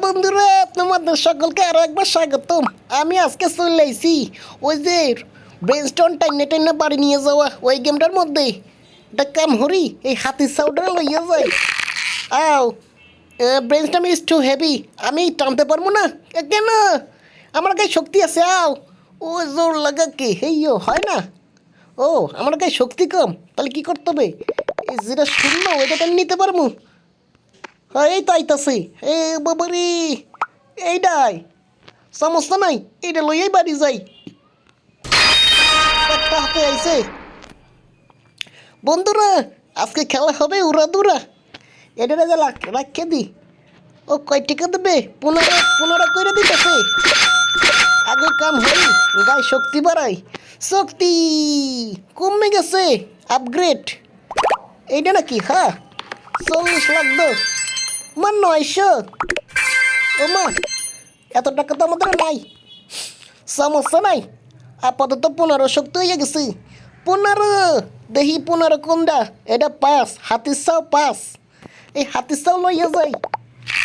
বন্ধুরা তোমাদের সকলকে আরো একবার স্বাগতম। আমি আজকে চলে আইছি ওই যে ব্রেনস্টন টাইনে টাইনে বাড়ি নিয়ে যাওয়া ওই গেমটার মধ্যে। এটা কাম হরি এই হাতির সাউন্ডটা লইয়া যাই। আও ব্রেনস্টন ইজ টু হেভি, আমি টানতে পারবো না। কেন? আমার গায়ে শক্তি আছে। আও ও জোর লাগা কে হেইও হয় না। ও আমার গায়ে শক্তি কম, তাহলে কি করতে হবে? এই যেটা শূন্য ওইটা টেনে নিতে পারবো। হ্যাঁ এই তো আইতাছি। এ বাবারি এইটাই সমস্যা নাই, এইটা লইয়াই বাড়ি যাই। একটা হাতে আইছে। বন্ধুরা আজকে খেলা হবে উড়াদুরা। এটা যে রাখে দি। ও কয় টাকা দেবে? 15 করে দিতেছে। আগে কাম হই, গায়ে শক্তি বাড়াই। শক্তি কমে গেছে, আপগ্রেড। এইটা নাকি? হ্যাঁ 40 লাগতো। মা 900। ও মা এত টাকা তো আমাদের নাই। সমস্যা নাই, আপাতত 15 শক্তি হয়ে গেছি। 15 দেখি 15 কোনটা? এটা 5 হাতির চাও 5। এই হাতির চাও লইয়া যাই।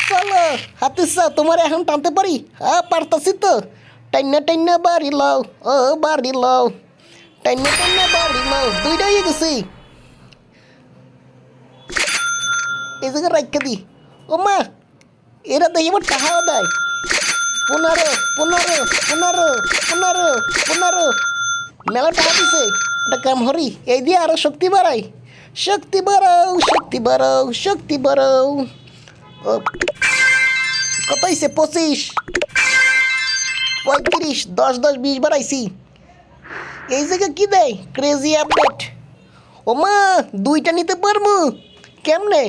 চলো হাতির চাও তোমার এখন টানতে পারি। হ্যাঁ পারতাছি তো। টাইনা টাইনা বাড়ি লও, ও বাড়ি লও, টাইনা টাইনা বাড়ি লও। দুইটা হয়ে গেছি। এই জায়গায় রাখা দি। ও মা এরা দেখি আমার টাকাও দেয়। 15 মেলা টাকা দিছে। একটা কাম হরি এই দিয়ে আরো শক্তি বাড়াই। শক্তি বাড়াও, শক্তি বাড়াও, শক্তি বাড়াও। ও, কত হয়েছে? 25, 35, 10 10 20 বাড়াইছি। এই জায়গায় কি দেয়? Crazy update. ও মা দুইটা নিতে পারবো কেমনে?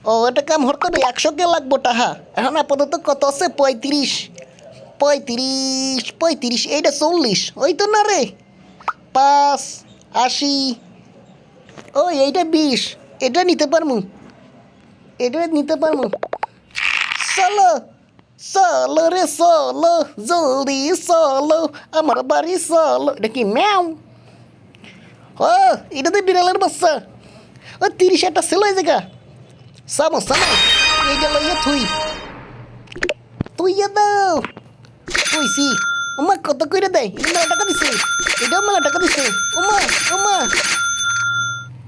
ও এটা কাম হতে হবে। 100 কে লাগবো টাকা। এখন আপাতত কত আছে? 35 35 35। এইটা 40 ওই তো না রে। 5 80। ও এইটা 20। এটা নিতে পারবো, এটা নিতে পারবো। চলো চলো রে চলো, জলদি চলো আমার বাড়ি চলো। এটা কি ম্যাও? ও এটাতে বিড়ালের বাচ্চা। ও 30 একটা ছিল এই জায়গা। সমস্যা নাই, এইটা লইয়া তুই দাও। কইছি ওমা কত করে দেয়? এটা মেলা টাকা দিছে, এটাও মেলা টাকা দিছে। ওমা ওমা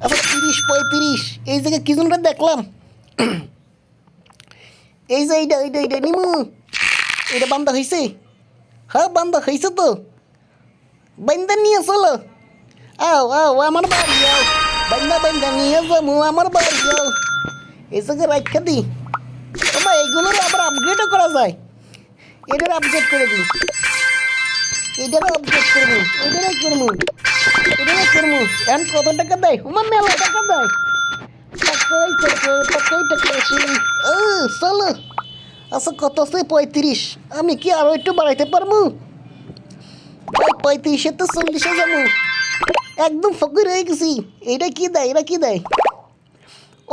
আবার 30 35। এই জায়গায় কি জনটা দেখলাম। এই যে এইটা নিমু। এটা বান্ধা হয়েছে। হ্যাঁ বান্ধা হয়েছে তো। বান্ধা নিয়ে চলো। আও আও আমার বাড়ি আও। বান্ধা নিয়ে যাবো আমার বাড়ি আও। এই জায়গায় রাখা দি। ওমা এইগুলোর আবার আপগ্রেডও করা যায়। এটার আপগ্রেড করে দিই, এটারও আপগ্রেড করবো, এটারও করবো, এটারও করবো। এখন কত টাকা দেয়? ওমা মেলা টাকা দেয়। টাকাই আসি। ও চলো। আচ্ছা কত আছে? 35। আমি কি আরো একটু বাড়াইতে পারবো? 35 তো 40 যাবো। একদম ফকির হয়ে গেছি। এটা কি দেয়? এরা কি দেয়?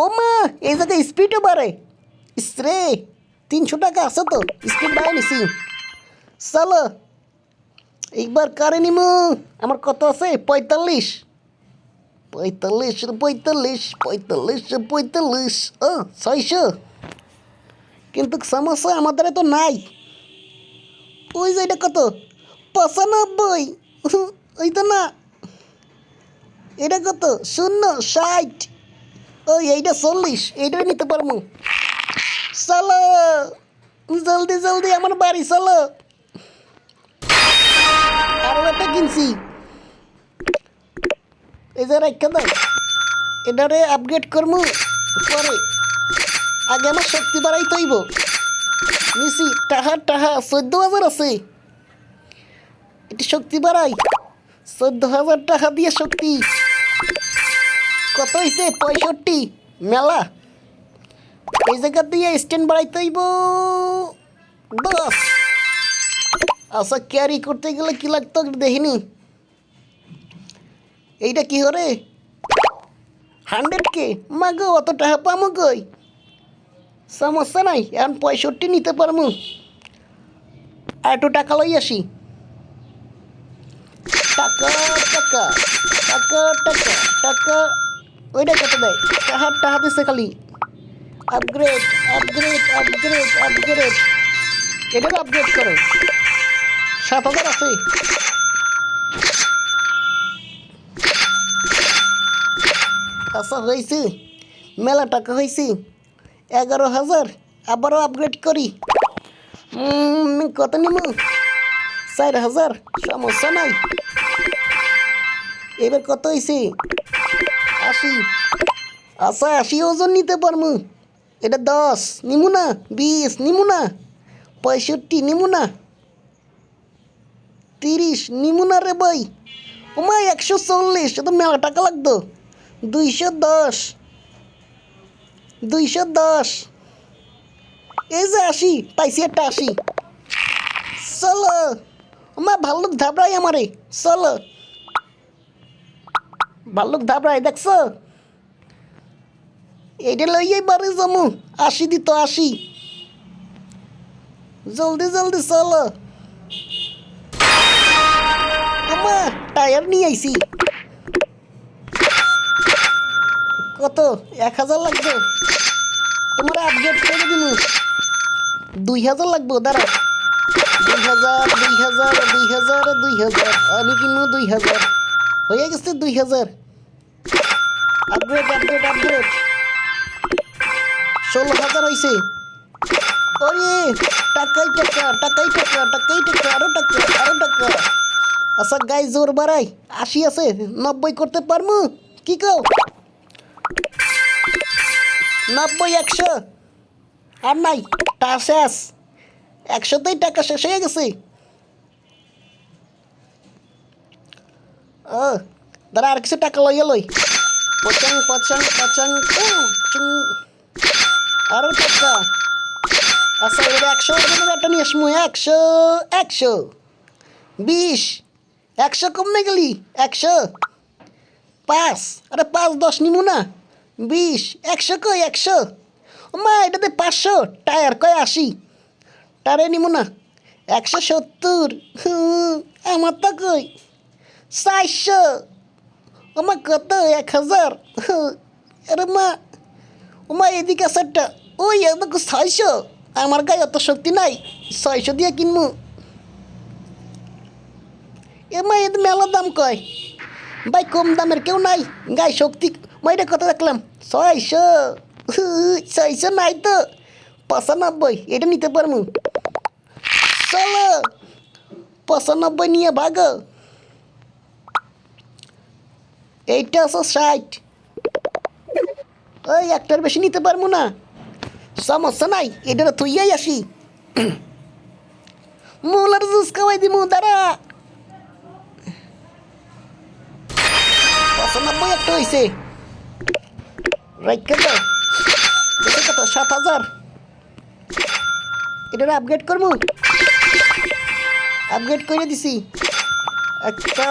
ও মা এই জায়গায় স্পিডও বাড়ে। ইসরে 300 টাকা আছে তো, স্পিড বাড়াই নিছি। চলো একবার কারে নিমু। আমার কত আছে? 45 45 45 45 45। ও 600। কিন্তু সমস্যা আমাদের তো নাই। ওই যে এটা কত? 95। ওই তো না। এটা কত? 60। ওই এইটা 40। এইটা নিতে পারবো। চলো জলদি জলদি আমার বাড়ি চলো। আরো একটা কিনছি। এই যে রাখা দাও। এটারে আপগ্রেড করবো পরে। আগে আমার শক্তি বাড়াইতে হইব। নিছি টাহা 14,000 আছে। এটি শক্তি বাড়াই। 14,000 টাকা দিয়ে শক্তি কত হয়েছে? 65 মেলা। এই জায়গা দিয়ে স্ট্যান্ড বাড়াইতে হইব 10। আচ্ছা ক্যারি করতে গেলে কি লাগতো দেখিনি। এইটা কি হরে? 100 কে মাগো অত টাকা পামো কই? সমস্যা নাই, এখন 65 নিতে পারবো। আর একটু টাকা লই আসি। টাকা টাকা টাকা টাকা টাকা। ওইটা কত দেয়? টাকা দিচ্ছে খালি। আপগ্রেড আপগ্রেড আপগ্রেড আপগ্রেড, এটার আপগ্রেড করো। 7,000 আছে। আচ্ছা হয়েছে, মেলা টাকা হয়েছে। 11,000, আবারও আপগ্রেড করি। কত নিব? 4,000, সমস্যা নাই। এবার কত হয়েছে? 80। আচ্ছা 80 ওজন নিতে পারবো। এটা 10 নিমু না, 20 নিমু না, 65 নিমু না, 30 নিমু না রে ভাই। ওমা 140, তো মেলা টাকা লাগতো। 210, 210, এই যে 80 পাইছি, একটা 80। চলো ওমা, ভাল্লুক ধাবড়াই আমারে, চলো। ভাল্লুক ধাবড়াই দেখছো? এইটা লইয়াই বাড়ি যামু। 80 দিত, 80। জলদি জলদি চলো। আমা টায়ার নিয়ে আইছি। কত? 1,000 লাগবে। তোমার আপডেট করে দিমু। 2,000 লাগবে, দাঁড়া। 2,000 2,000 2,000 2,000, আমি কিনবো 2,000। হয়ে গেছে 2,000। Upgrade upgrade upgrade. 16,000 হয়েছে। ওরে টাকাই টাকা, টাকাই টাকা, টাকাই টাকা, আরো টাকা, আরো টাকা। আচ্ছা গাই জোর বাড়াই। 80 আছে, 90 করতে পারমু? কি কও? 90, 100 আর নাই, টাকা শেষ। 100তেই টাকা শেষ হয়ে গেছে। ও দাঁড়া, আর কিছু টাকা লইয়া লই। পচাং পচাং পচাং, আরো টাকা। আচ্ছা এবার 100 ওজনের একটা নিয়ে আসমু। 100 100 20, 100 কমে গেলি। 100 5, আরে 5 10 নিমু না। 20, 100 কই 100? মা এটাতে 500, টায়ার কয় 80, টারে নিমু না। 170, আমার তো কই 400। ওমা কত? 1,000। আরে মা, ওমা এদিকে আছে একটা। ওই এদিকে 600। আমার গায়ে অত শক্তি নাই, 600 দিয়ে কিনবো। এমা এর মেলা দাম কয় ভাই, কম দামের কেউ নাই। গায়ে শক্তি মাইরে কত দেখলাম? 600। 600 নাই তো, 95, এটা নিতে পারবো। চলো 95 নিয়ে ভাগো। এইটা আছে 60। ওই একটার বেশি নিতে পারবো না, সমস্যা নাই, এটা থইয়াই আসি। মুলার জুস খাওয়াই দিমু, দাঁড়া। 95 একটা হয়েছে। রাইখে দাও। কত? 7,000। এটার আপগ্রেড করবো। আপগ্রেড করে দিছি একটা।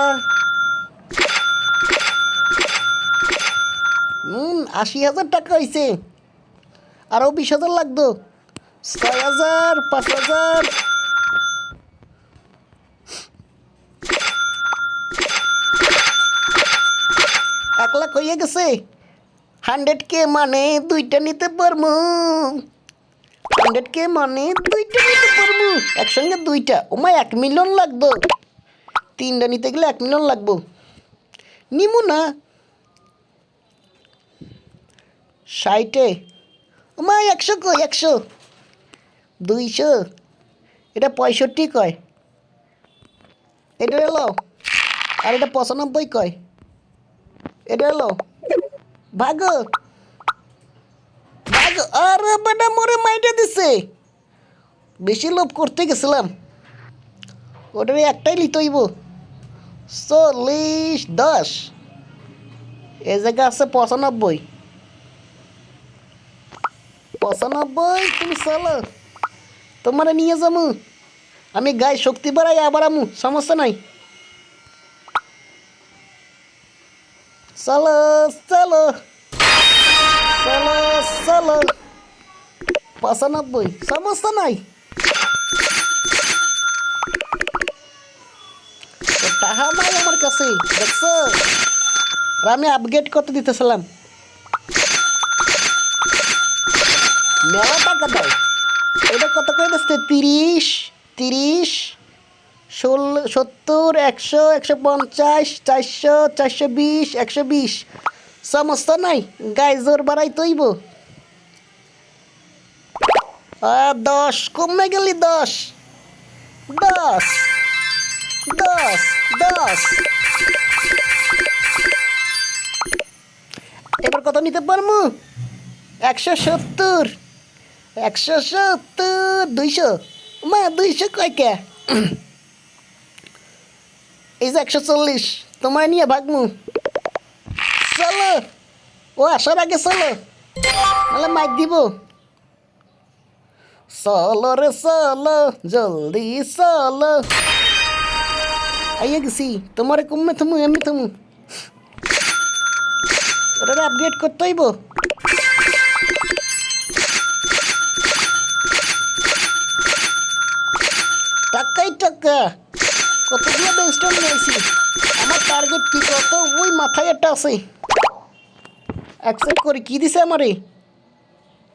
80,000 টাকা হয়েছে। আরও 20,000 লাগতো। 6,000, 5,000। এক লাখ হয়ে গেছে। 100K মানে 2টা নিতে পারবো। 100K মানে 2টা নিতে পারবো, একসঙ্গে 2টা। ওমা 1 মিলিয়ন লাগতো। 3টা নিতে গেলে 1 মিলিয়ন লাগবো। নিমু না। 60। ওমা 100 কই? 100, 200, এটা 65 কয়। এটা এলো। আর এটা 95 কয়। এটা এলো। ভাগো ভাগো। আরে বেটা মোরে মাইটা দিছে। বেশি লোভ করতে গেছিলাম। ওটারে একটাই লিতে হইব। 40 10, এ জায়গা আছে 95। 95 তুমি চলো, তোমার নিয়ে যাবো। আমি গায়ে শক্তি বাড়াই, আবার আমু, সমস্যা নাই। চলো চলো চলো চলো। 95, সমস্যা নাই। টাকা নাই আমার কাছে, দেখছো? আর আমি আপগ্রেড করতে দিতেছিলাম। মেলা টাকা দেয়। এটা কত করে দিচ্ছে? 30, 70, 100, 150, 400, 420, 120। সমস্যা নাই, গায়ে জোর বাড়াই তৈব। 10 কমে গেলি, 10, 10, 10, 10। এবার কত নিতে পারবো? 170, 170, 200। মা 200 কয়টা? এই যে 140 তোমার নিয়ে ভাগমু। চলো, ও আসার আগে চলো, নাহলে মাইক দিব। চলো রে চলো, জলদি চলো। আইয়া গেছি, তোমার কমে থমু, এমনি থমু। ওটা আপডেট করতে হইব। টাকাই টাকা, কতগুলো বেস্টন নিয়েছি। আমার টার্গেট কি কত? ওই মাথায় একটা আছে। অ্যাকসেপ্ট করে কি দিছে আমারে?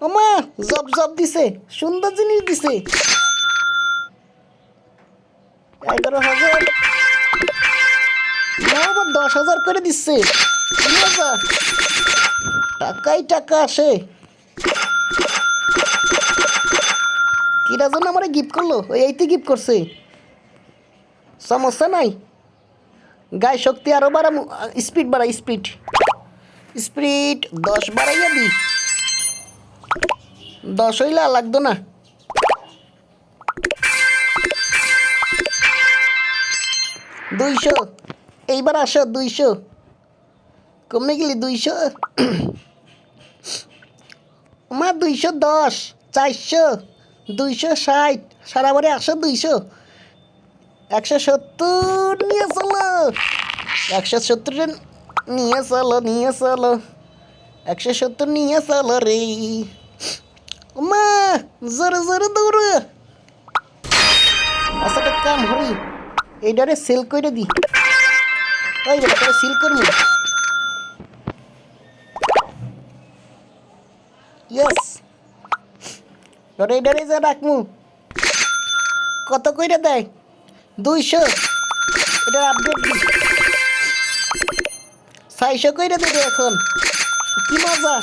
ওমা জব জব দিছে, সুন্দর জিনিস দিছে। 11,000, 10,000 করে দিচ্ছে। 3,000 টাকাই টাকা আসে। কিরা জন্য আমার গিফট করলো, ওই এইতে গিফট করছে। সমস্যা নাই, গায়ে শক্তি আরো বাড়া, স্পিড বাড়া, স্পিড 10 বাড়াইয়া দি। 10 হইলে আর লাগতো না। দুইশো, এইবার আসো 200। কমে গেলি 200। মা 210, 400, 260, সারাবারে আসো 200। 170 নিয়ে চলো, 170 নিয়ে চলো, নিয়ে চলো, 170 নিয়ে চলো রে। মা জোরে জোরে দৌড়। আচ্ছা একটা কাম হরি, এইটারে সেল করে দি। ওই বেটা তোরা সিল করবি। ইয়েস, তোরা এইটারে যা রাখমু। কত কইরা দেয়? 200। এটা আপডেট দি। 600 কইরা দেবে এখন। কি মজা।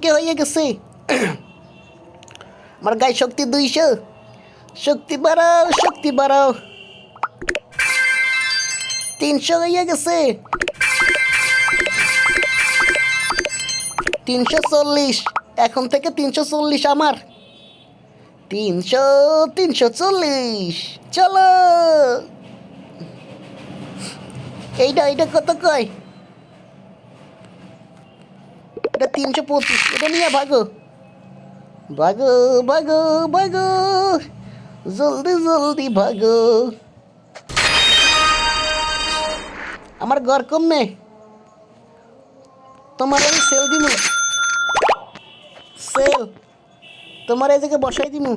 কে হয়ে গেছে। আমার গায়ে শক্তি 200। শক্তি বাড়াও, শক্তি বাড়াও। 300 হয়ে গেছে। 340, এখন থেকে 340 আমার। 300, 340। চলো, এইটা কত কয়? এটা 325। এটা নিয়ে ভাগো, ভাগো, ভাগো, ভাগো, জলদি জলদি ভাগো। আমার ঘর কমে, তোমার আমি সেল দিমু। সেল তোমার এই জায়গায় বসাই দিমু।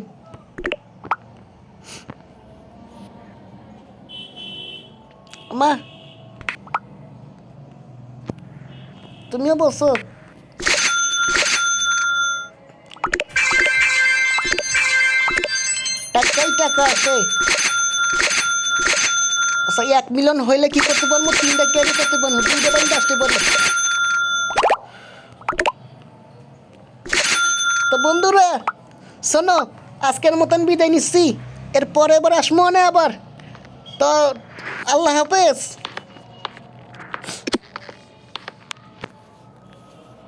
মা তুমিও বসো। টাকাই টাকা আছে। আচ্ছা 1 মিলিয়ন হইলে কি করতে পারবো? 3টা ক্যারি করতে পারবো, 2টা টাইম আসতে পারি। তো বন্ধুরা শোনো, আজকের মতন বিদায় নিচ্ছি। এরপরে এবার আসবো না আবার। তো আল্লাহ হাফেজ।